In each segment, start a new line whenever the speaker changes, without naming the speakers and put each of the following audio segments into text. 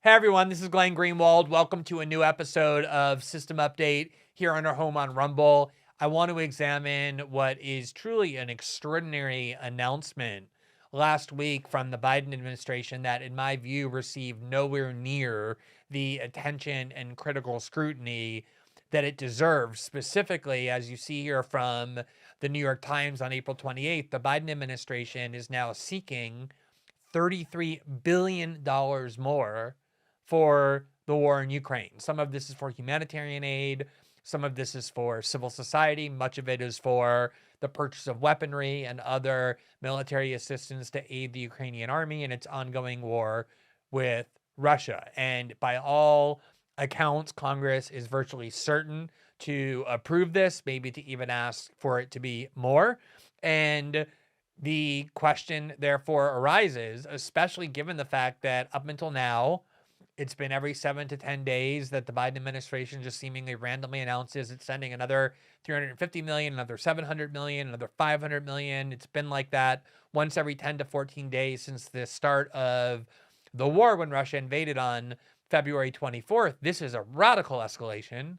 Hey everyone, this is Glenn Greenwald. Welcome to a new episode of System Update here on our home on Rumble. I want to examine what is truly an extraordinary announcement last week from the Biden administration that, in my view, received nowhere near the attention and critical scrutiny that it deserves. Specifically, as you see here from the New York Times on April 28th, the Biden administration is now seeking $33 billion more for the war in Ukraine. Some of this is for humanitarian aid. Some of this is for civil society. Much of it is for the purchase of weaponry and other military assistance to aid the Ukrainian army in its ongoing war with Russia. And by all accounts, Congress is virtually certain to approve this, maybe to even ask for it to be more. And the question, therefore, arises, especially given the fact that up until now, it's been every 7 to 10 days that the Biden administration just seemingly randomly announces it's sending another $350 million, another $700 million, another $500 million. It's been like that once every 10 to 14 days since the start of the war when Russia invaded on February 24th. This is a radical escalation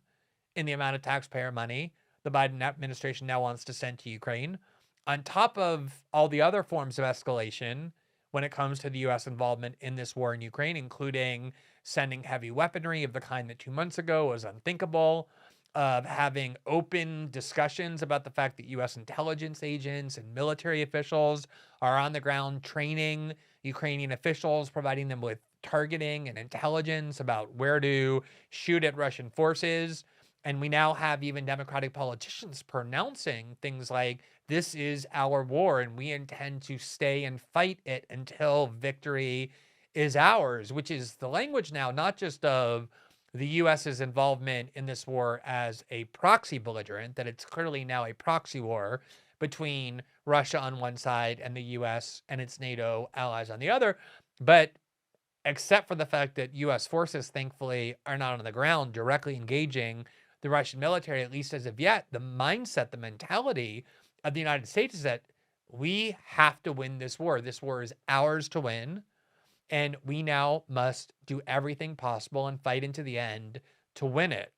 in the amount of taxpayer money the Biden administration now wants to send to Ukraine, on top of all the other forms of escalation when it comes to the U.S. involvement in this war in Ukraine, including sending heavy weaponry of the kind that 2 months ago was unthinkable, of having open discussions about the fact that U.S. intelligence agents and military officials are on the ground training Ukrainian officials, providing them with targeting and intelligence about where to shoot at Russian forces. And we now have even Democratic politicians pronouncing things like, this is our war and we intend to stay and fight it until victory is ours, which is the language now, not just of the U.S.'s involvement in this war as a proxy belligerent, that it's clearly now a proxy war between Russia on one side and the U.S. and its NATO allies on the other, but except for the fact that U.S. forces, thankfully, are not on the ground directly engaging the Russian military, at least as of yet, the mindset, the mentality of the United States is that we have to win this war. This war is ours to win, and we now must do everything possible and fight into the end to win it.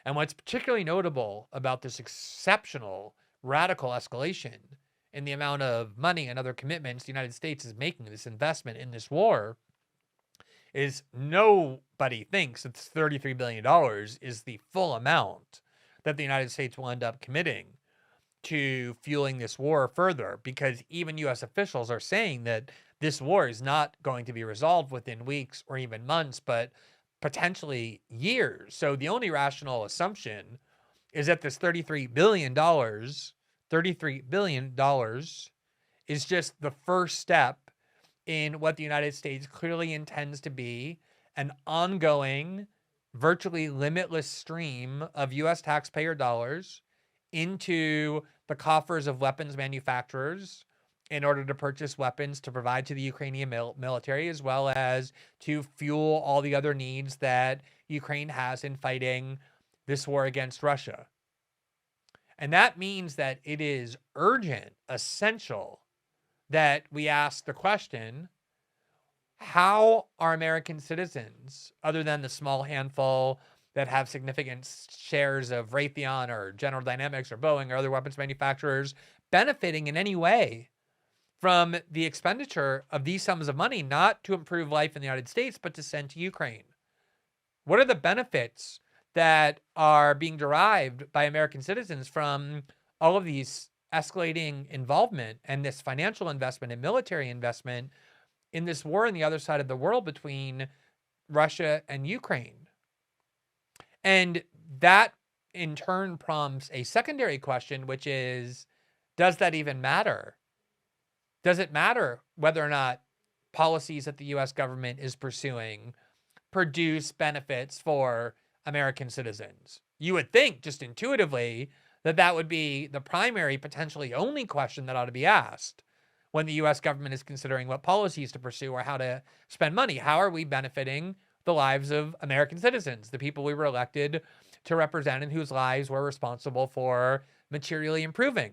And what's particularly notable about this exceptional, radical escalation in the amount of money and other commitments the United States is making, this investment in this war, is nobody thinks that $33 billion is the full amount that the United States will end up committing to fueling this war further, because even U.S. officials are saying that this war is not going to be resolved within weeks or even months, but potentially years. So the only rational assumption is that this $33 billion is just the first step in what the United States clearly intends to be an ongoing, virtually limitless stream of U.S. taxpayer dollars into the coffers of weapons manufacturers in order to purchase weapons to provide to the Ukrainian military, as well as to fuel all the other needs that Ukraine has in fighting this war against Russia. And that means that it is urgent, essential, that we ask the question, how are American citizens, other than the small handful that have significant shares of Raytheon or General Dynamics or Boeing or other weapons manufacturers, benefiting in any way from the expenditure of these sums of money, not to improve life in the United States, but to send to Ukraine? What are the benefits that are being derived by American citizens from all of these escalating involvement and this financial investment and military investment in this war on the other side of the world between Russia and Ukraine? And that in turn prompts a secondary question, which is, does that even matter? Does it matter whether or not policies that the U.S. government is pursuing produce benefits for American citizens? You would think, just intuitively, that that would be the primary, potentially only question that ought to be asked when the U.S. government is considering what policies to pursue or how to spend money. How are we benefiting the lives of American citizens, the people we were elected to represent and whose lives we're responsible for materially improving?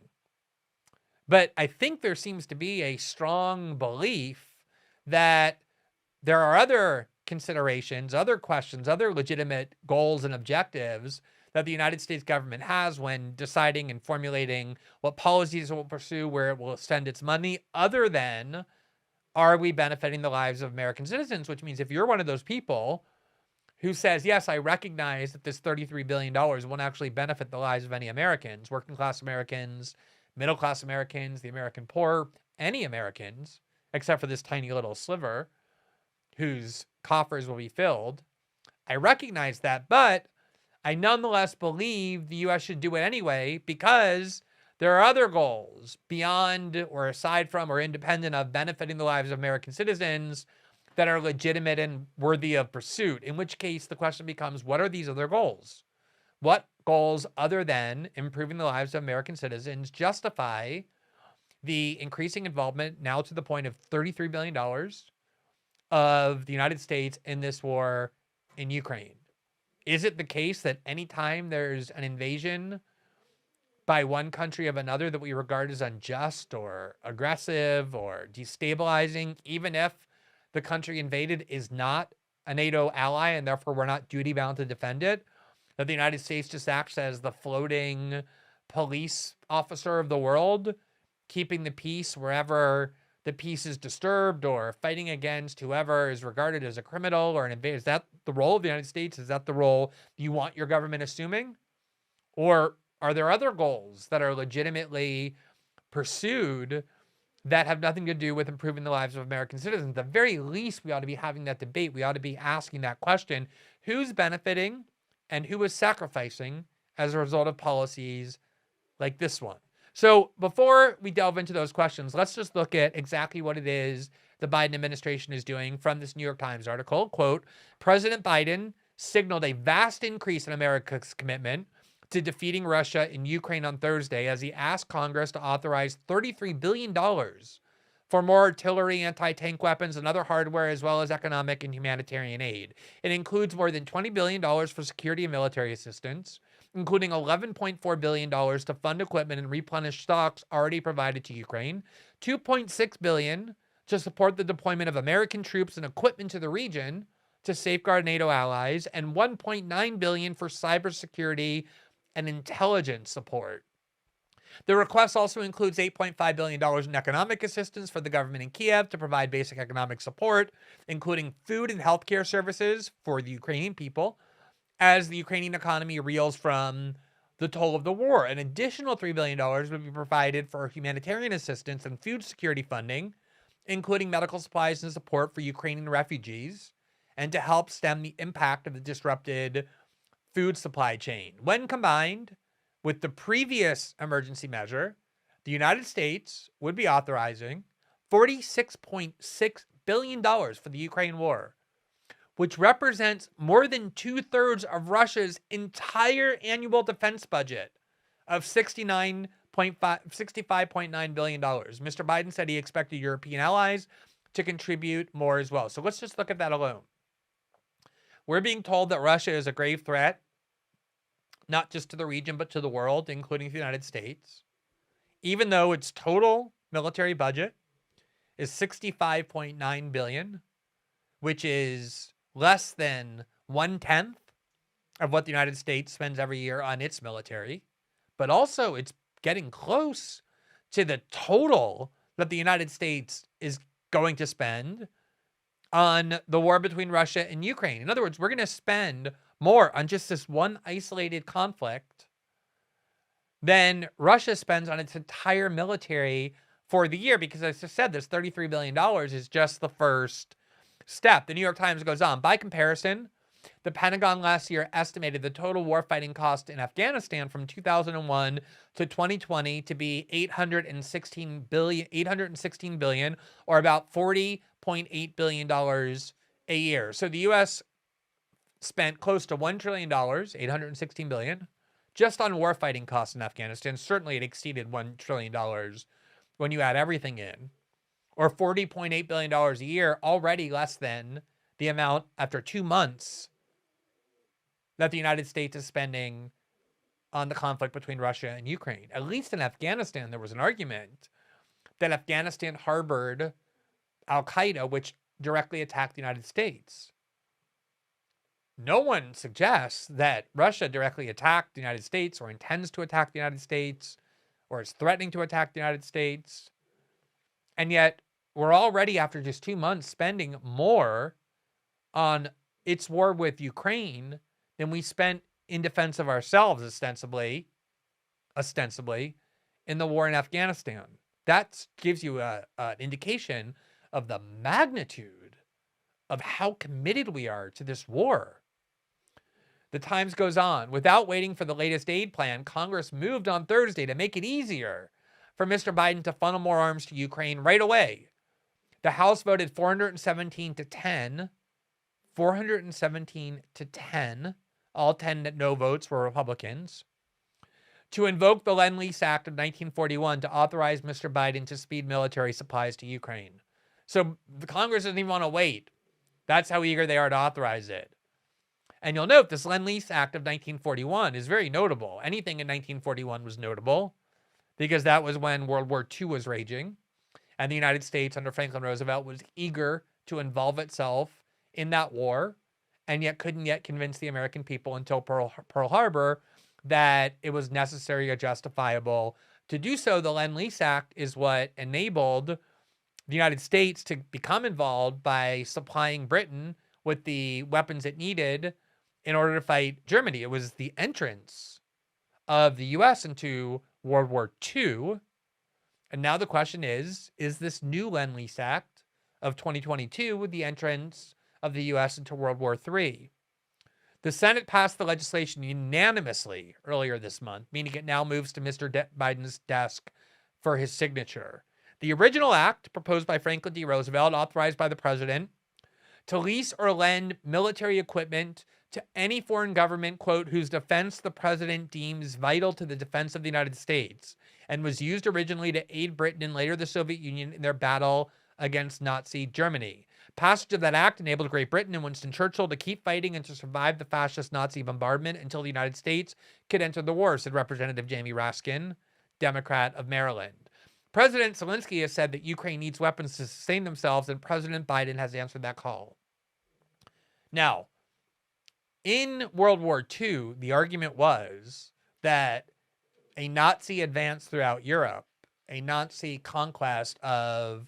But I think there seems to be a strong belief that there are other considerations, other questions, other legitimate goals and objectives that the United States government has when deciding and formulating what policies it will pursue, where it will spend its money, other than, are we benefiting the lives of American citizens? Which means if you're one of those people who says, yes, I recognize that this $33 billion won't actually benefit the lives of any Americans, working class Americans, middle class Americans, the American poor, any Americans, except for this tiny little sliver whose coffers will be filled. I recognize that, but I nonetheless believe the U.S. should do it anyway because there are other goals beyond or aside from or independent of benefiting the lives of American citizens that are legitimate and worthy of pursuit, in which case the question becomes, what are these other goals? What goals other than improving the lives of American citizens justify the increasing involvement now to the point of $33 billion of the United States in this war in Ukraine? Is it the case that anytime there's an invasion by one country of another that we regard as unjust or aggressive or destabilizing, even if the country invaded is not a NATO ally and therefore we're not duty-bound to defend it, that the United States just acts as the floating police officer of the world, keeping the peace wherever the peace is disturbed or fighting against whoever is regarded as a criminal or an invader? Is that the role of the United States? Is that the role you want your government assuming? Or are there other goals that are legitimately pursued that have nothing to do with improving the lives of American citizens? At the very least, we ought to be having that debate. We ought to be asking that question: who's benefiting and who is sacrificing as a result of policies like this one? So before we delve into those questions, let's just look at exactly what it is the Biden administration is doing from this New York Times article. Quote, President Biden signaled a vast increase in America's commitment to defeating Russia in Ukraine on Thursday as he asked Congress to authorize $33 billion for more artillery, anti-tank weapons, and other hardware, as well as economic and humanitarian aid. It includes more than $20 billion for security and military assistance, including $11.4 billion to fund equipment and replenish stocks already provided to Ukraine, $2.6 billion to support the deployment of American troops and equipment to the region to safeguard NATO allies, and $1.9 billion for cybersecurity and intelligence support. The request also includes $8.5 billion in economic assistance for the government in Kiev to provide basic economic support, including food and healthcare services for the Ukrainian people, as the Ukrainian economy reels from the toll of the war. An additional $3 billion would be provided for humanitarian assistance and food security funding, including medical supplies and support for Ukrainian refugees, and to help stem the impact of the disrupted food supply chain. When combined with the previous emergency measure, the United States would be authorizing $46.6 billion for the Ukraine war, which represents more than 2/3 of Russia's entire annual defense budget of $65.9 billion. Mr. Biden said he expected European allies to contribute more as well. So let's just look at that alone. We're being told that Russia is a grave threat, not just to the region, but to the world, including the United States, even though its total military budget is $65.9 billion, which is less than 1/10 of what the United States spends every year on its military, but also it's getting close to the total that the United States is going to spend on the war between Russia and Ukraine. In other words, we're going to spend more on just this one isolated conflict than Russia spends on its entire military for the year, because as I said, this $33 billion is just the first step. The New York Times goes on. By comparison, the Pentagon last year estimated the total warfighting cost in Afghanistan from 2001 to 2020 to be $816 billion, or about $40.8 billion a year. So the U.S. spent close to $1 trillion, $816 billion, just on warfighting costs in Afghanistan. Certainly it exceeded $1 trillion when you add everything in, or $40.8 billion a year, already less than the amount after 2 months that the United States is spending on the conflict between Russia and Ukraine. At least in Afghanistan, there was an argument that Afghanistan harbored Al-Qaeda, which directly attacked the United States. no one suggests that Russia directly attacked the United States or intends to attack the United States or is threatening to attack the United States. And yet we're already, after just 2 months, spending more on its war with Ukraine than we spent in defense of ourselves, ostensibly, in the war in Afghanistan. That gives you an indication of the magnitude of how committed we are to this war. The Times goes on. Without waiting for the latest aid plan, Congress moved on Thursday to make it easier for Mr. Biden to funnel more arms to Ukraine right away. The House voted 417 to 10. 417 to 10. All 10 no votes were Republicans. To invoke the Lend-Lease Act of 1941 to authorize Mr. Biden to speed military supplies to Ukraine. So the Congress doesn't even want to wait. That's how eager they are to authorize it. And you'll note this Lend-Lease Act of 1941 is very notable. Anything in 1941 was notable because that was when World War II was raging. And the United States under Franklin Roosevelt was eager to involve itself in that war, and yet couldn't yet convince the American people until Pearl Harbor that it was necessary or justifiable to do so. The Lend-Lease Act is what enabled the United States to become involved by supplying Britain with the weapons it needed in order to fight Germany. It was the entrance of the U.S. into World War II. And now the question is this new Lend-Lease Act of 2022 with the entrance of the U.S. into World War III? The Senate passed the legislation unanimously earlier this month, meaning it now moves to Mr. Biden's desk for his signature. The original act, proposed by Franklin D. Roosevelt, authorized by the president, to lease or lend military equipment to any foreign government, quote, whose defense the president deems vital to the defense of the United States, and was used originally to aid Britain and later the Soviet Union in their battle against Nazi Germany. Passage of that act enabled Great Britain and Winston Churchill to keep fighting and to survive the fascist Nazi bombardment until the United States could enter the war, said Representative Jamie Raskin, Democrat of Maryland. President Zelensky has said that Ukraine needs weapons to sustain themselves, and President Biden has answered that call. Now, in World War II, the argument was that a Nazi advance throughout Europe, a Nazi conquest of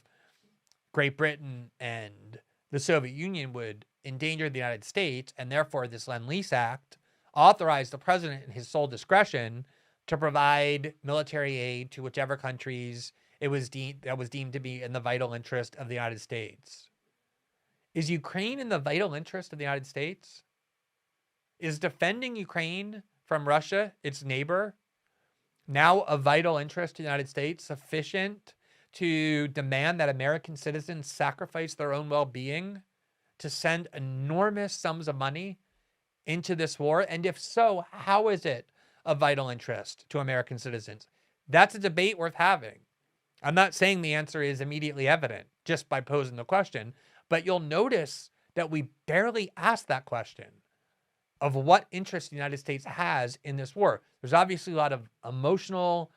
Great Britain and the Soviet Union would endanger the United States, and therefore this Lend-Lease Act authorized the president in his sole discretion to provide military aid to whichever countries it was deemed to be in the vital interest of the United States. Is Ukraine in the vital interest of the United States? Is defending Ukraine from Russia, its neighbor, now a vital interest to the United States, sufficient to demand that American citizens sacrifice their own well-being to send enormous sums of money into this war? And if so, how is it a vital interest to American citizens? That's a debate worth having. I'm not saying the answer is immediately evident just by posing the question, but you'll notice that we barely ask that question of what interest the United States has in this war. There's obviously a lot of emotional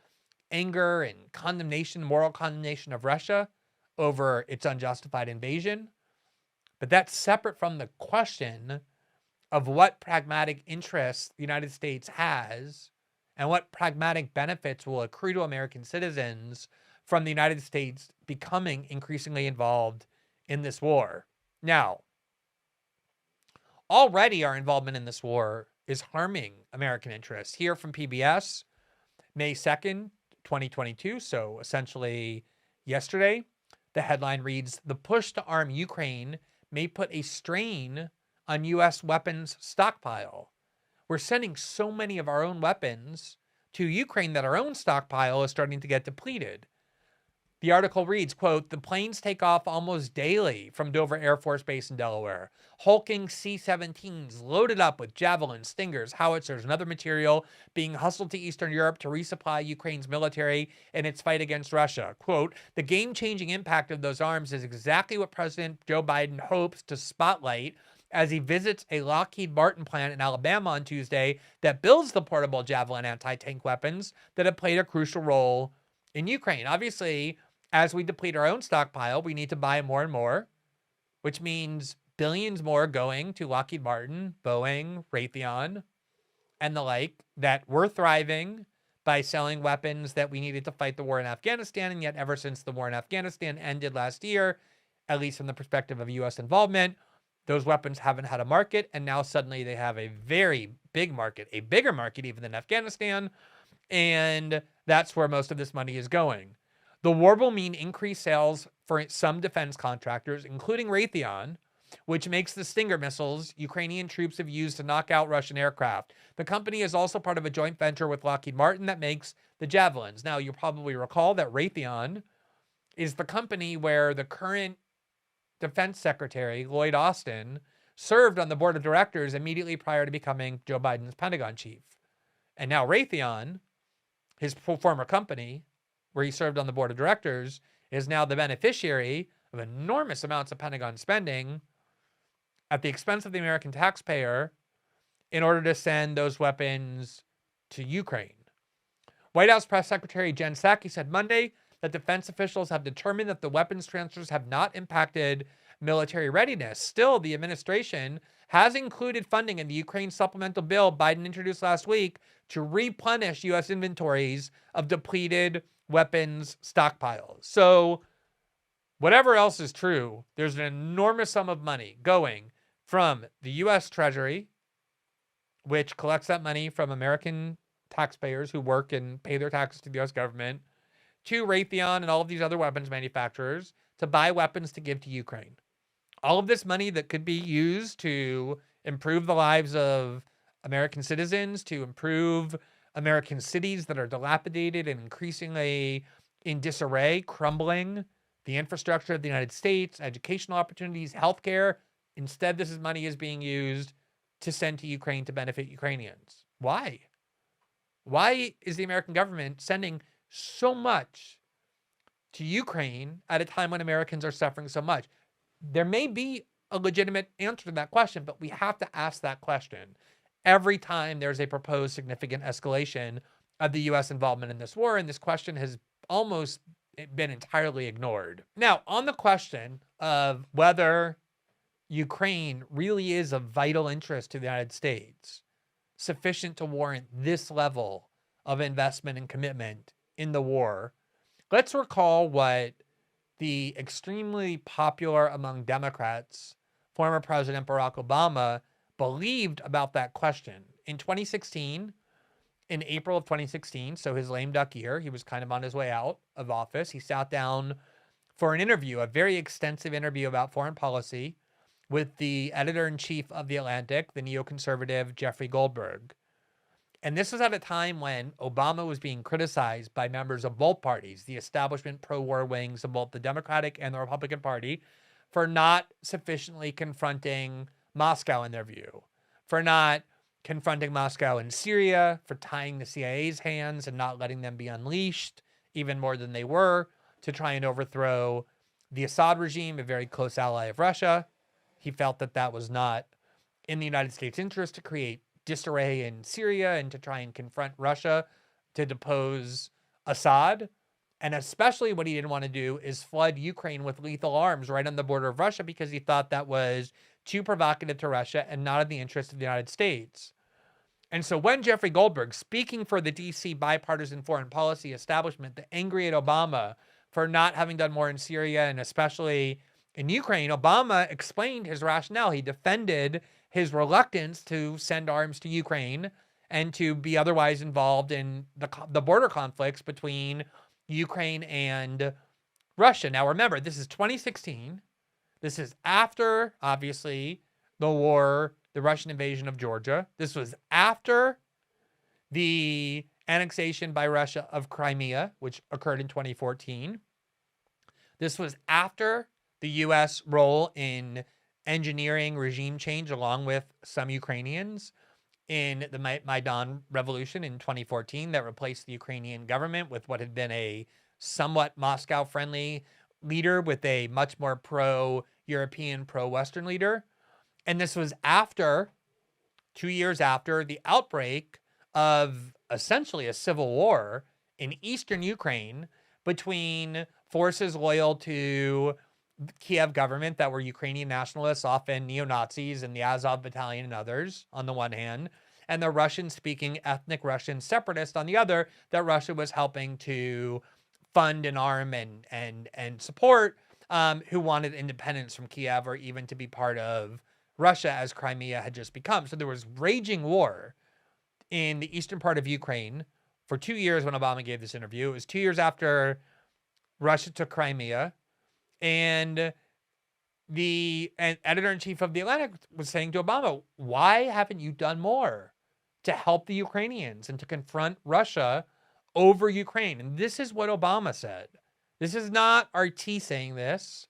anger and condemnation, moral condemnation of Russia over its unjustified invasion. But that's separate from the question of what pragmatic interests the United States has and what pragmatic benefits will accrue to American citizens from the United States becoming increasingly involved in this war. Now, already our involvement in this war is harming American interests. Here from PBS, May 2nd, 2022, so essentially yesterday, the headline reads, "The push to arm Ukraine may put a strain on U.S. weapons stockpile." We're sending so many of our own weapons to Ukraine that our own stockpile is starting to get depleted. The article reads, quote, "The planes take off almost daily from Dover Air Force Base in Delaware. Hulking C-17s loaded up with javelins, stingers, howitzers, and other material being hustled to Eastern Europe to resupply Ukraine's military in its fight against Russia. Quote, "The game-changing impact of those arms is exactly what President Joe Biden hopes to spotlight as he visits a Lockheed Martin plant in Alabama on Tuesday that builds the portable Javelin anti-tank weapons that have played a crucial role in Ukraine." Obviously, as we deplete our own stockpile, we need to buy more and more, which means billions more going to Lockheed Martin, Boeing, Raytheon, and the like, that were thriving by selling weapons that we needed to fight the war in Afghanistan. And yet ever since the war in Afghanistan ended last year, at least from the perspective of U.S. involvement, those weapons haven't had a market. And now suddenly they have a very big market, a bigger market even than Afghanistan. And that's where most of this money is going. The war will mean increased sales for some defense contractors, including Raytheon, which makes the Stinger missiles Ukrainian troops have used to knock out Russian aircraft. The company is also part of a joint venture with Lockheed Martin that makes the Javelins. Now, you probably recall that Raytheon is the company where the current Defense Secretary, Lloyd Austin, served on the board of directors immediately prior to becoming Joe Biden's Pentagon chief. And now Raytheon, his former company, where he served on the board of directors, is now the beneficiary of enormous amounts of Pentagon spending at the expense of the American taxpayer in order to send those weapons to Ukraine. White House Press Secretary Jen Psaki said Monday that defense officials have determined that the weapons transfers have not impacted military readiness. Still, the administration has included funding in the Ukraine supplemental bill Biden introduced last week to replenish U.S. inventories of depleted weapons stockpiles. So, whatever else is true, there's an enormous sum of money going from the U.S. Treasury, which collects that money from American taxpayers who work and pay their taxes to the U.S. government, to Raytheon and all of these other weapons manufacturers to buy weapons to give to Ukraine. All of this money that could be used to improve the lives of American citizens, to improve American cities that are dilapidated and increasingly in disarray, crumbling, the infrastructure of the United States, educational opportunities, healthcare. Instead, this money is being used to send to Ukraine to benefit Ukrainians. Why? Why is the American government sending so much to Ukraine at a time when Americans are suffering so much? There may be a legitimate answer to that question, but we have to ask that question every time there's a proposed significant escalation of the U.S. involvement in this war, and this question has almost been entirely ignored. Now, on the question of whether Ukraine really is of vital interest to the United States, sufficient to warrant this level of investment and commitment in the war, let's recall what the extremely popular among Democrats, former President Barack Obama, believed about that question. In 2016, in April of 2016, so his lame duck year, he was kind of on his way out of office. He sat down for an interview, a very extensive interview about foreign policy, with the editor-in-chief of The Atlantic, the neoconservative Jeffrey Goldberg. And this was at a time when Obama was being criticized by members of both parties, the establishment pro-war wings of both the Democratic and the Republican Party, for not sufficiently confronting Moscow in their view, for not confronting Moscow in Syria, for tying the CIA's hands and not letting them be unleashed, even more than they were, to try and overthrow the Assad regime, a very close ally of Russia. He felt that that was not in the United States' interest to create disarray in Syria and to try and confront Russia to depose Assad. And especially what he didn't want to do is flood Ukraine with lethal arms right on the border of Russia, because he thought that was too provocative to Russia and not in the interest of the United States. And so when Jeffrey Goldberg, speaking for the DC bipartisan foreign policy establishment, the angry at Obama for not having done more in Syria and especially in Ukraine, Obama explained his rationale. He defended his reluctance to send arms to Ukraine and to be otherwise involved in the border conflicts between Ukraine and Russia. Now, remember, this is 2016. This is after, obviously, the war, the Russian invasion of Georgia. This was after the annexation by Russia of Crimea, which occurred in 2014. This was after the U.S. role in engineering regime change, along with some Ukrainians, in the Maidan revolution in 2014 that replaced the Ukrainian government with what had been a somewhat Moscow-friendly leader with a much more pro-European, pro-Western leader. And this was after, 2 years after, the outbreak of essentially a civil war in eastern Ukraine between forces loyal to Kiev government that were Ukrainian nationalists, often neo-Nazis and the Azov Battalion and others on the one hand, and the Russian-speaking ethnic Russian separatists on the other that Russia was helping to fund and arm and support, who wanted independence from Kiev or even to be part of Russia as Crimea had just become. So there was raging war in the eastern part of Ukraine for 2 years when Obama gave this interview. It was 2 years after Russia took Crimea. And the editor-in-chief of The Atlantic was saying to Obama, why haven't you done more to help the Ukrainians and to confront Russia over Ukraine? And this is what Obama said. This is not RT saying this.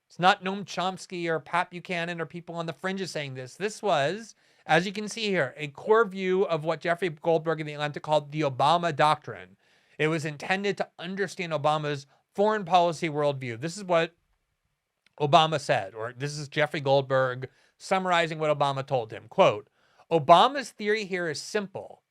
It's not Noam Chomsky or Pat Buchanan or people on the fringes saying this. This was, as you can see here, a core view of what Jeffrey Goldberg in The Atlantic called the Obama Doctrine. It was intended to understand Obama's foreign policy worldview. This is what Obama said, or this is Jeffrey Goldberg summarizing what Obama told him. Quote, Obama's theory here is simple.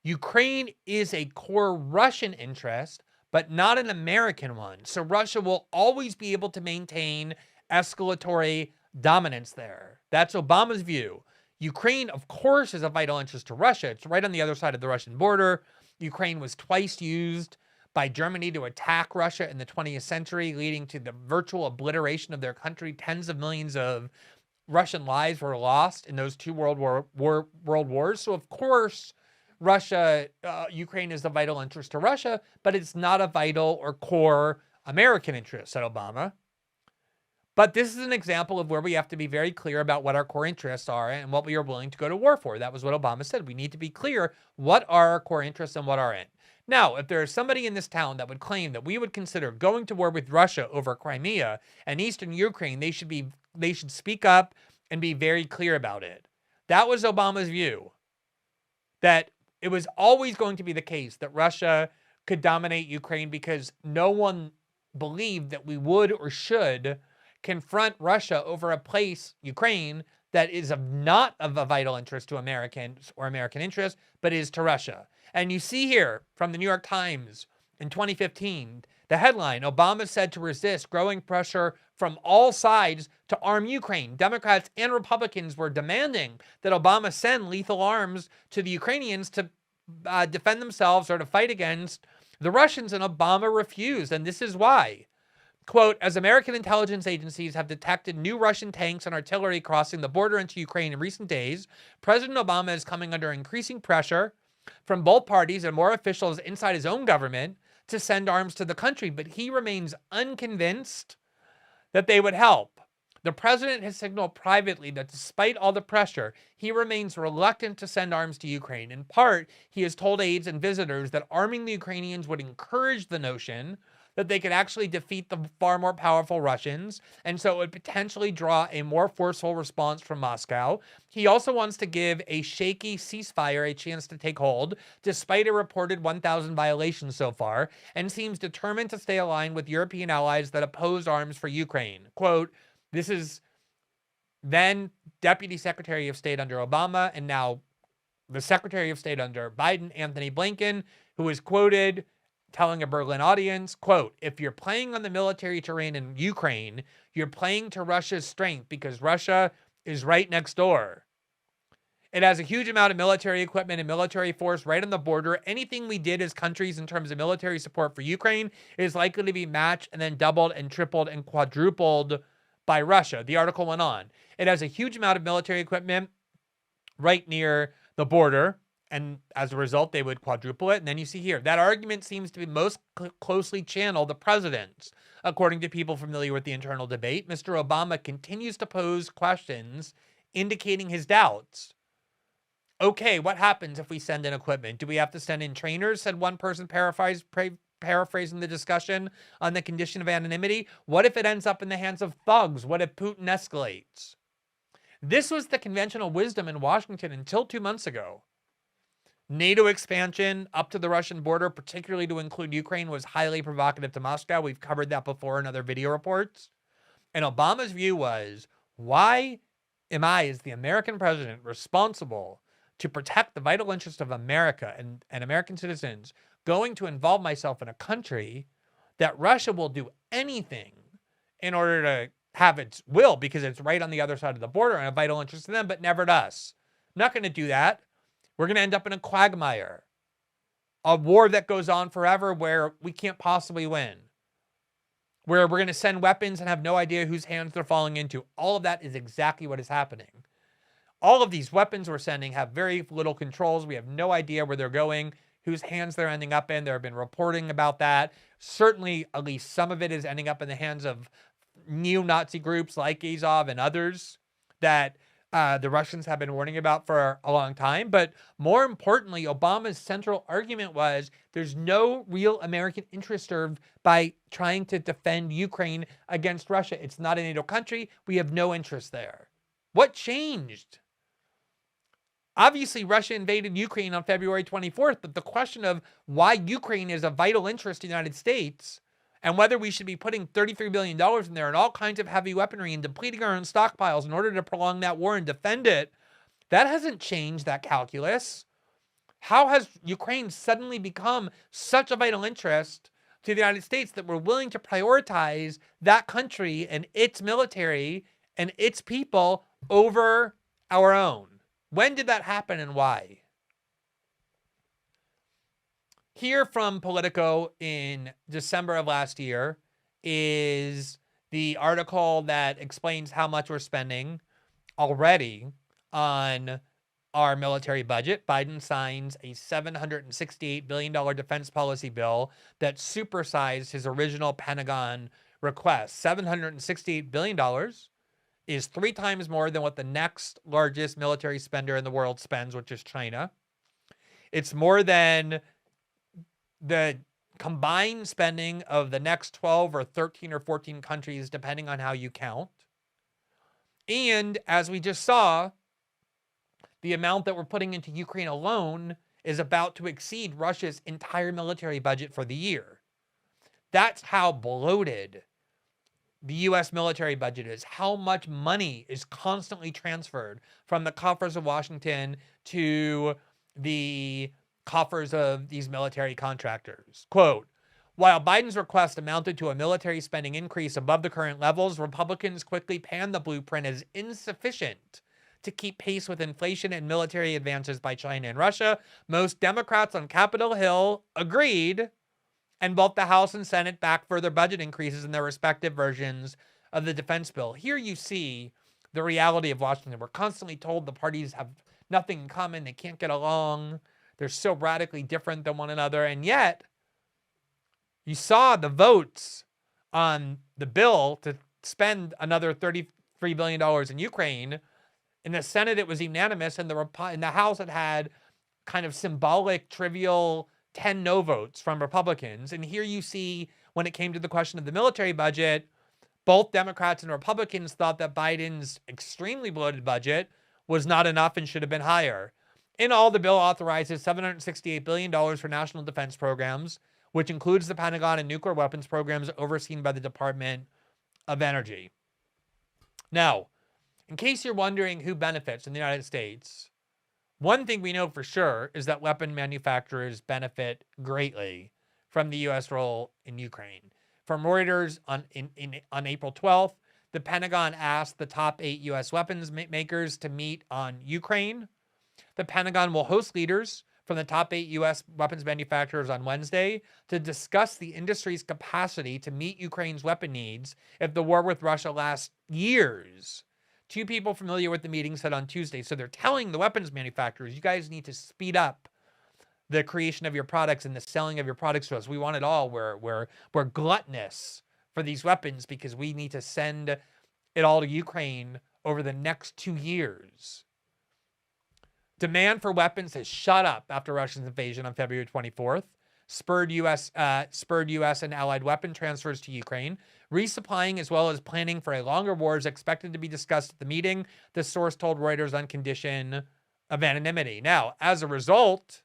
Ukraine is a core Russian interest, but not an American one. So Russia will always be able to maintain escalatory dominance there. That's Obama's view. Ukraine, of course, is a vital interest to Russia. It's right on the other side of the Russian border. Ukraine was twice used by Germany to attack Russia in the 20th century, leading to the virtual obliteration of their country. Tens of millions of Russian lives were lost in those two world wars. So of course, Ukraine is a vital interest to Russia, but it's not a vital or core American interest, said Obama. But this is an example of where we have to be very clear about what our core interests are and what we are willing to go to war for. That was what Obama said. We need to be clear what are our core interests and what aren't. Now, if there is somebody in this town that would claim that we would consider going to war with Russia over Crimea and eastern Ukraine, they should speak up and be very clear about it. That was Obama's view. That it was always going to be the case that Russia could dominate Ukraine because no one believed that we would or should confront Russia over a place, Ukraine, that is not of a vital interest to Americans or American interests, but is to Russia. And you see here from the New York Times in 2015, the headline, Obama said to resist growing pressure from all sides to arm Ukraine. Democrats and Republicans were demanding that Obama send lethal arms to the Ukrainians to defend themselves or to fight against the Russians, and Obama refused. And this is why. Quote, as American intelligence agencies have detected new Russian tanks and artillery crossing the border into Ukraine in recent days, President Obama is coming under increasing pressure from both parties and more officials inside his own government to send arms to the country, but he remains unconvinced that they would help. The president has signaled privately that despite all the pressure, he remains reluctant to send arms to Ukraine. In part, he has told aides and visitors that arming the Ukrainians would encourage the notion that they could actually defeat the far more powerful Russians, and so it would potentially draw a more forceful response from Moscow. He also wants to give a shaky ceasefire a chance to take hold, despite a reported 1,000 violations so far, and seems determined to stay aligned with European allies that oppose arms for Ukraine. Quote, this is then Deputy Secretary of State under Obama, and now the Secretary of State under Biden, Anthony Blinken, who is quoted telling a Berlin audience, quote, if you're playing on the military terrain in Ukraine, you're playing to Russia's strength because Russia is right next door. It has a huge amount of military equipment and military force right on the border. Anything we did as countries in terms of military support for Ukraine is likely to be matched and then doubled and tripled and quadrupled by Russia. The article went on. It has a huge amount of military equipment right near the border, and as a result, they would quadruple it. And then you see here, that argument seems to be most closely channeled the president's. According to people familiar with the internal debate, Mr. Obama continues to pose questions indicating his doubts. Okay, what happens if we send in equipment? Do we have to send in trainers? Said one person paraphrasing the discussion on the condition of anonymity. What if it ends up in the hands of thugs? What if Putin escalates? This was the conventional wisdom in Washington until 2 months ago. NATO expansion up to the Russian border, particularly to include Ukraine, was highly provocative to Moscow. We've covered that before in other video reports. And Obama's view was, why am I, as the American president, responsible to protect the vital interests of America and American citizens, going to involve myself in a country that Russia will do anything in order to have its will because it's right on the other side of the border and a vital interest to them, but never to us. I'm not going to do that. We're going to end up in a quagmire, a war that goes on forever where we can't possibly win, where we're going to send weapons and have no idea whose hands they're falling into. All of that is exactly what is happening. All of these weapons we're sending have very little controls. We have no idea where they're going, whose hands they're ending up in. There have been reporting about that. Certainly, at least some of it is ending up in the hands of neo-Nazi groups like Azov and others that the Russians have been warning about for a long time. But more importantly, Obama's central argument was there's no real American interest served by trying to defend Ukraine against Russia. It's not a NATO country. We have no interest there. What changed? Obviously, Russia invaded Ukraine on February 24th, but the question of why Ukraine is a vital interest to the United States and whether we should be putting $33 billion in there and all kinds of heavy weaponry and depleting our own stockpiles in order to prolong that war and defend it, that hasn't changed that calculus. How has Ukraine suddenly become such a vital interest to the United States that we're willing to prioritize that country and its military and its people over our own? When did that happen and why? Here from Politico in December of last year is the article that explains how much we're spending already on our military budget. Biden signs a $768 billion defense policy bill that supersized his original Pentagon request. $768 billion is 3 times more than what the next largest military spender in the world spends, which is China. It's more than the combined spending of the next 12 or 13 or 14 countries, depending on how you count. And as we just saw, the amount that we're putting into Ukraine alone is about to exceed Russia's entire military budget for the year. That's how bloated the U.S. military budget is, how much money is constantly transferred from the coffers of Washington to the coffers of these military contractors. Quote, while Biden's request amounted to a military spending increase above the current levels, Republicans quickly panned the blueprint as insufficient to keep pace with inflation and military advances by China and Russia. Most Democrats on Capitol Hill agreed, and both the House and Senate backed further budget increases in their respective versions of the defense bill. Here you see the reality of Washington. We're constantly told the parties have nothing in common. They can't get along. They're so radically different than one another. And yet, you saw the votes on the bill to spend another $33 billion in Ukraine. In the Senate, it was unanimous. And in the House, it had kind of symbolic, trivial 10 no votes from Republicans. And here you see, when it came to the question of the military budget, both Democrats and Republicans thought that Biden's extremely bloated budget was not enough and should have been higher. In all, the bill authorizes $768 billion for national defense programs, which includes the Pentagon and nuclear weapons programs overseen by the Department of Energy. Now, in case you're wondering who benefits in the United States, one thing we know for sure is that weapon manufacturers benefit greatly from the U.S. role in Ukraine. From Reuters on April 12th, the Pentagon asked the top 8 U.S. weapons makers to meet on Ukraine. The Pentagon will host leaders from the top 8 U.S. weapons manufacturers on Wednesday to discuss the industry's capacity to meet Ukraine's weapon needs if the war with Russia lasts years. 2 people familiar with the meeting said on Tuesday. So they're telling the weapons manufacturers, you guys need to speed up the creation of your products and the selling of your products to us. We want it all. We're gluttonous for these weapons because we need to send it all to Ukraine over the next 2 years. Demand for weapons has shot up after Russia's invasion on February 24th, spurred U.S. and allied weapon transfers to Ukraine. Resupplying as well as planning for a longer war is expected to be discussed at the meeting, the source told Reuters on condition of anonymity. Now, as a result,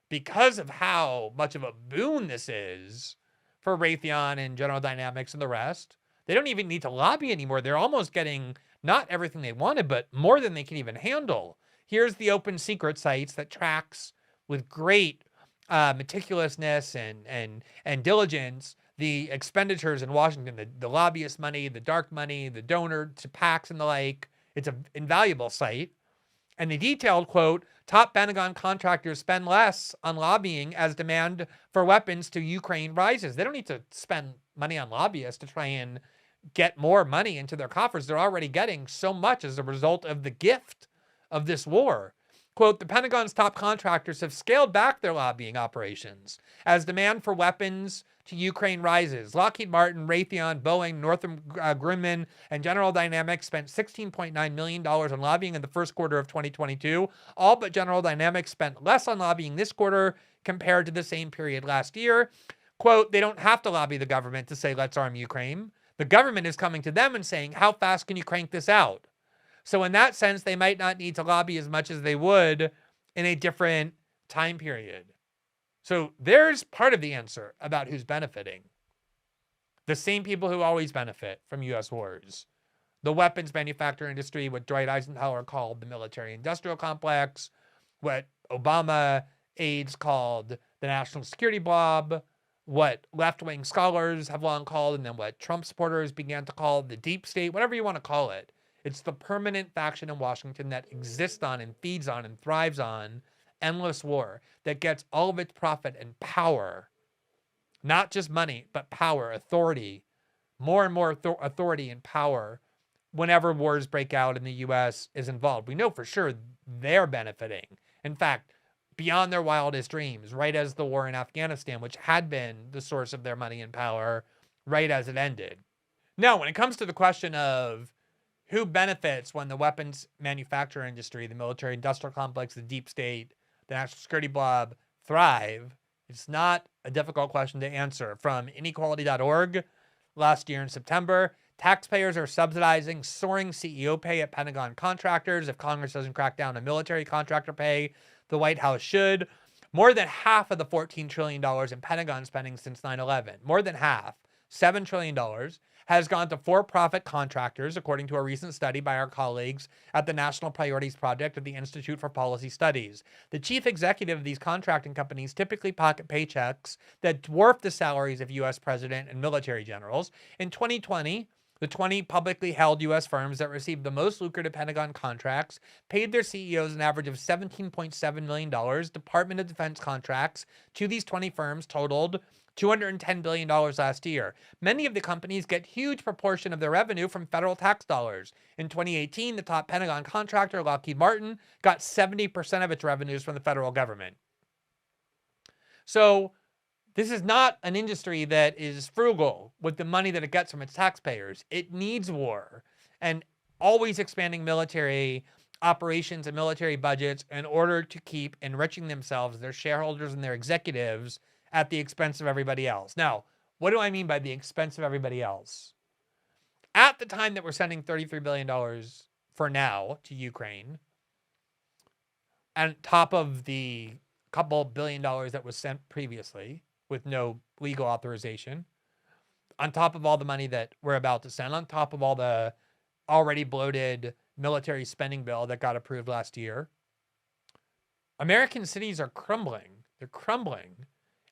because of how much of a boon this is for Raytheon and General Dynamics and the rest, they don't even need to lobby anymore. They're almost getting not everything they wanted, but more than they can even handle. Here's the open secret sites that tracks with great meticulousness and diligence the expenditures in Washington, the lobbyist money, the dark money, the donor to PACs and the like. It's an invaluable site. And they detailed, quote, top Pentagon contractors spend less on lobbying as demand for weapons to Ukraine rises. They don't need to spend money on lobbyists to try and get more money into their coffers. They're already getting so much as a result of the gift of this war. Quote, the Pentagon's top contractors have scaled back their lobbying operations as demand for weapons to Ukraine rises. Lockheed Martin, Raytheon, Boeing, Northrop Grumman, and General Dynamics spent $16.9 million on lobbying in the first quarter of 2022. All but General Dynamics spent less on lobbying this quarter compared to the same period last year. Quote, they don't have to lobby the government to say, let's arm Ukraine. The government is coming to them and saying, how fast can you crank this out? So in that sense, they might not need to lobby as much as they would in a different time period. So there's part of the answer about who's benefiting. The same people who always benefit from U.S. wars. The weapons manufacturing industry, what Dwight Eisenhower called the military-industrial complex, what Obama aides called the national security blob, what left-wing scholars have long called, and then what Trump supporters began to call the deep state, whatever you want to call it. It's the permanent faction in Washington that exists on and feeds on and thrives on endless war, that gets all of its profit and power, not just money, but power, authority, more and more authority and power whenever wars break out and the U.S. is involved. We know for sure they're benefiting. In fact, beyond their wildest dreams, right as the war in Afghanistan, which had been the source of their money and power, right as it ended. Now, when it comes to the question of who benefits when the weapons manufacturing industry, the military industrial complex, the deep state, the national security blob thrive, it's not a difficult question to answer. From inequality.org last year in September, taxpayers are subsidizing soaring CEO pay at Pentagon contractors. If Congress doesn't crack down on military contractor pay, the White House should. More than half of the $14 trillion in Pentagon spending since 9/11, more than half, $7 trillion, has gone to for-profit contractors, according to a recent study by our colleagues at the National Priorities Project of the Institute for Policy Studies. The chief executive of these contracting companies typically pocket paychecks that dwarf the salaries of U.S. president and military generals. In 2020, the 20 publicly held U.S. firms that received the most lucrative Pentagon contracts paid their CEOs an average of $17.7 million. Department of Defense contracts to these 20 firms totaled $210 billion last year. Many of the companies get huge proportion of their revenue from federal tax dollars. In 2018, the top Pentagon contractor, Lockheed Martin, got 70% of its revenues from the federal government. So this is not an industry that is frugal with the money that it gets from its taxpayers. It needs war and always expanding military operations and military budgets in order to keep enriching themselves, their shareholders and their executives, at the expense of everybody else. Now, what do I mean by the expense of everybody else? At the time that we're sending $33 billion for now to Ukraine, on top of the couple $billion that was sent previously with no legal authorization, on top of all the money that we're about to send, on top of all the already bloated military spending bill that got approved last year, American cities are crumbling. They're crumbling.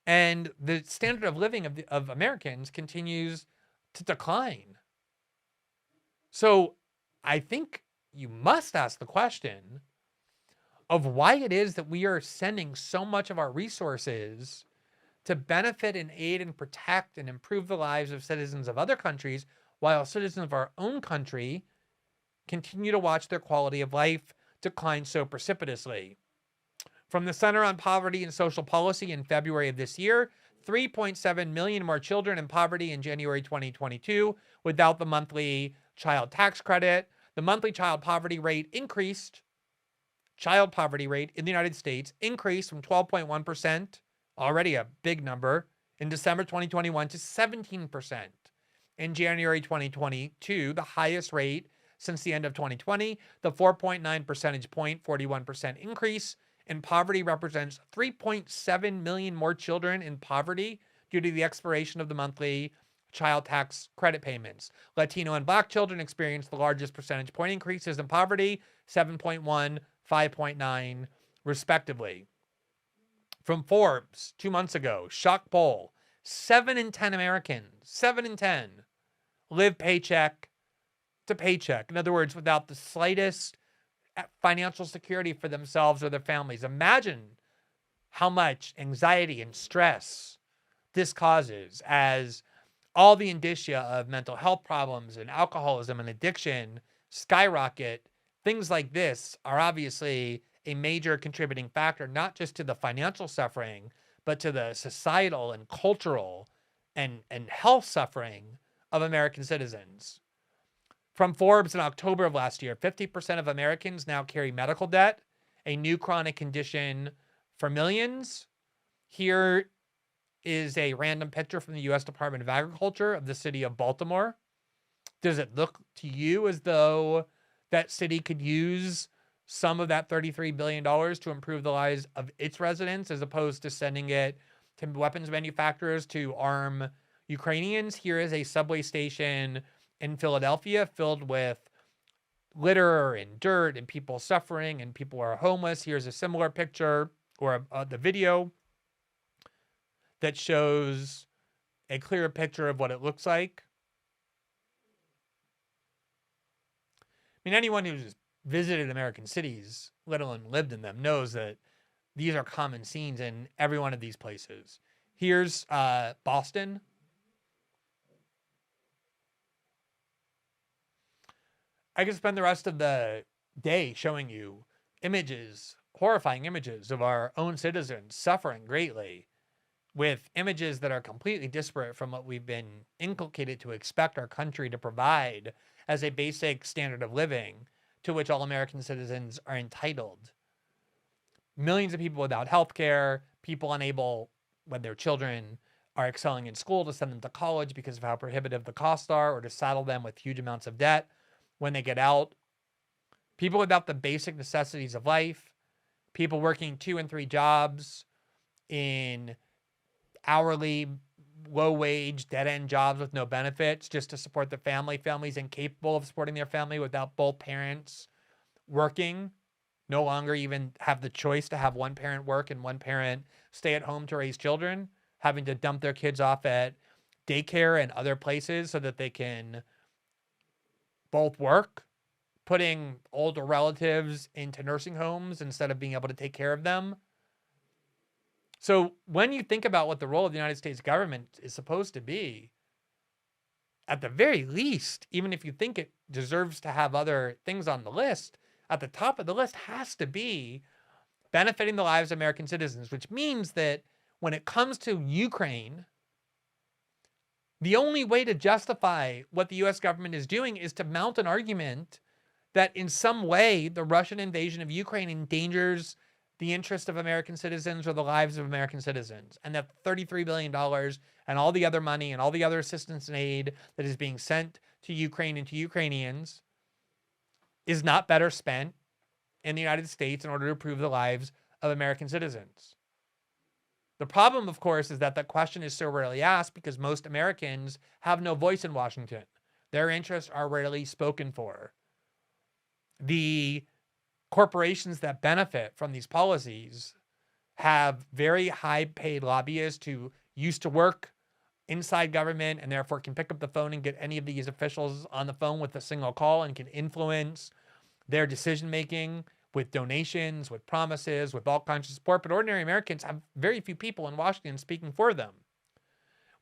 And the standard of living of Americans continues to decline. So I think you must ask the question of why it is that we are sending so much of our resources to benefit and aid and protect and improve the lives of citizens of other countries, while citizens of our own country continue to watch their quality of life decline so precipitously. From the Center on Poverty and Social Policy in February of this year, 3.7 million more children in poverty in January 2022 without the monthly child tax credit. The monthly child poverty rate in the United States increased from 12.1%, already a big number, in December 2021 to 17% in January 2022, the highest rate since the end of 2020. The 4.9 percentage point, 41% increase in poverty represents 3.7 million more children in poverty due to the expiration of the monthly child tax credit payments. Latino and Black children experienced the largest percentage point increases in poverty, 7.1, 5.9, respectively. From Forbes, 2 months ago, shock poll, 7 in 10 Americans, 7 in 10, live paycheck to paycheck. In other words, without the slightest financial security for themselves or their families. Imagine how much anxiety and stress this causes as all the indicia of mental health problems and alcoholism and addiction skyrocket. Things like this are obviously a major contributing factor, not just to the financial suffering, but to the societal and cultural and health suffering of American citizens. From Forbes in October of last year, 50% of Americans now carry medical debt, a new chronic condition for millions. Here is a random picture from the U.S. Department of Agriculture of the city of Baltimore. Does it look to you as though that city could use some of that $33 billion to improve the lives of its residents as opposed to sending it to weapons manufacturers to arm Ukrainians? Here is a subway station in Philadelphia filled with litter and dirt and people suffering and people are homeless. Here's a similar picture or the video that shows a clearer picture of what it looks like. I mean, anyone who's visited American cities, let alone lived in them, knows that these are common scenes in every one of these places. Here's Boston. I could spend the rest of the day showing you images, horrifying images of our own citizens suffering greatly with images that are completely disparate from what we've been inculcated to expect our country to provide as a basic standard of living to which all American citizens are entitled. Millions of people without health care, people unable, when their children are excelling in school, to send them to college because of how prohibitive the costs are, or to saddle them with huge amounts of debt when they get out. People without the basic necessities of life, people working 2 and 3 jobs in hourly, low-wage, dead-end jobs with no benefits just to support the family. Families incapable of supporting their family without both parents working, no longer even have the choice to have one parent work and one parent stay at home to raise children, having to dump their kids off at daycare and other places so that they can both work, putting older relatives into nursing homes instead of being able to take care of them. So when you think about what the role of the United States government is supposed to be, at the very least, even if you think it deserves to have other things on the list, at the top of the list has to be benefiting the lives of American citizens, which means that when it comes to Ukraine, the only way to justify what the U.S. government is doing is to mount an argument that in some way the Russian invasion of Ukraine endangers the interest of American citizens or the lives of American citizens, and that $33 billion and all the other money and all the other assistance and aid that is being sent to Ukraine and to Ukrainians is not better spent in the United States in order to improve the lives of American citizens. The problem, of course, is that that question is so rarely asked because most Americans have no voice in Washington. Their interests are rarely spoken for. The corporations that benefit from these policies have very high-paid lobbyists who used to work inside government and therefore can pick up the phone and get any of these officials on the phone with a single call and can influence their decision-making with donations, with promises, with all kinds of support. But ordinary Americans have very few people in Washington speaking for them,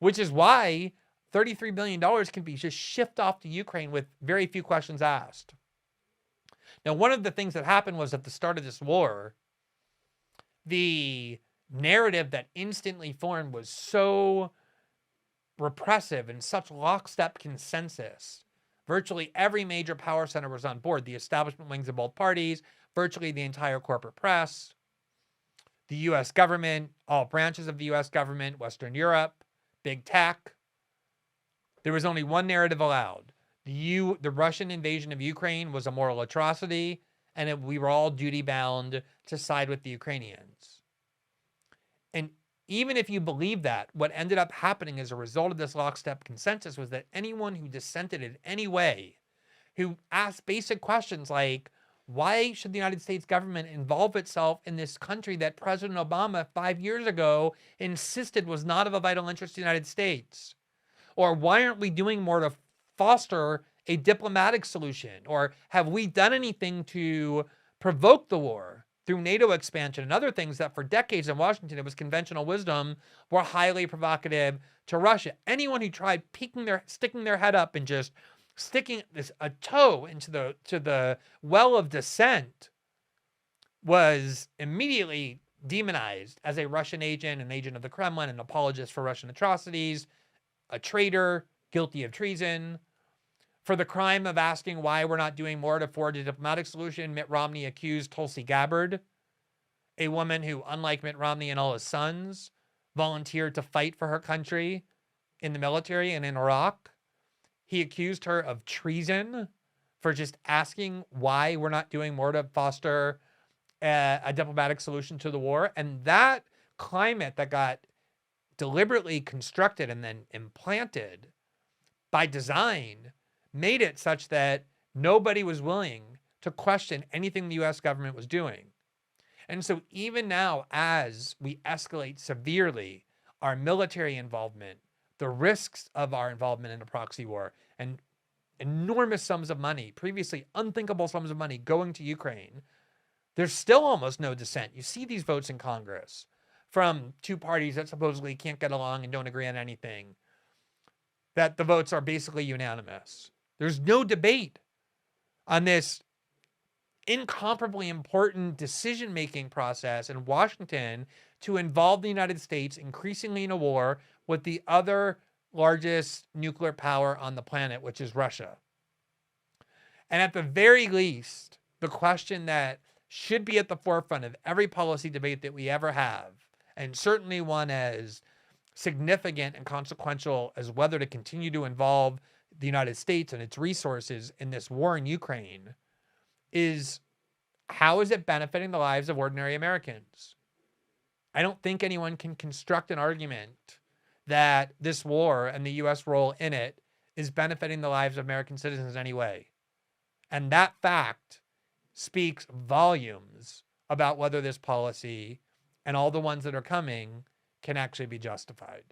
which is why $33 billion can be just shipped off to Ukraine with very few questions asked. Now, one of the things that happened was at the start of this war, the narrative that instantly formed was so repressive and such lockstep consensus. Virtually every major power center was on board. The establishment wings of both parties, virtually the entire corporate press, the U.S. government, all branches of the U.S. government, Western Europe, big tech. There was only one narrative allowed. The Russian invasion of Ukraine was a moral atrocity, and we were all duty-bound to side with the Ukrainians. And even if you believe that, what ended up happening as a result of this lockstep consensus was that anyone who dissented in any way, who asked basic questions like, Why should the United States government involve itself in this country that President Obama 5 years ago insisted was not of a vital interest to the United States? Or why aren't we doing more to foster a diplomatic solution? Or have we done anything to provoke the war through NATO expansion and other things that for decades in Washington, it was conventional wisdom, were highly provocative to Russia? Anyone who tried sticking their head up and just sticking a toe into the well of dissent was immediately demonized as a Russian agent, an agent of the Kremlin, an apologist for Russian atrocities, a traitor, guilty of treason. For the crime of asking why we're not doing more to forge a diplomatic solution, Mitt Romney accused Tulsi Gabbard, a woman who, unlike Mitt Romney and all his sons, volunteered to fight for her country in the military and in Iraq. He accused her of treason for just asking why we're not doing more to foster a diplomatic solution to the war. And that climate that got deliberately constructed and then implanted by design made it such that nobody was willing to question anything the U.S. government was doing. And so even now, as we escalate severely our military involvement, the risks of our involvement in a proxy war, and enormous sums of money, previously unthinkable sums of money going to Ukraine, there's still almost no dissent. You see these votes in Congress from two parties that supposedly can't get along and don't agree on anything, that the votes are basically unanimous. There's no debate on this incomparably important decision-making process in Washington to involve the United States increasingly in a war with the other largest nuclear power on the planet, which is Russia. And at the very least, the question that should be at the forefront of every policy debate that we ever have, and certainly one as significant and consequential as whether to continue to involve the United States and its resources in this war in Ukraine, is how is it benefiting the lives of ordinary Americans? I don't think anyone can construct an argument that this war and the U.S. role in it is benefiting the lives of American citizens in any way. And that fact speaks volumes about whether this policy and all the ones that are coming can actually be justified.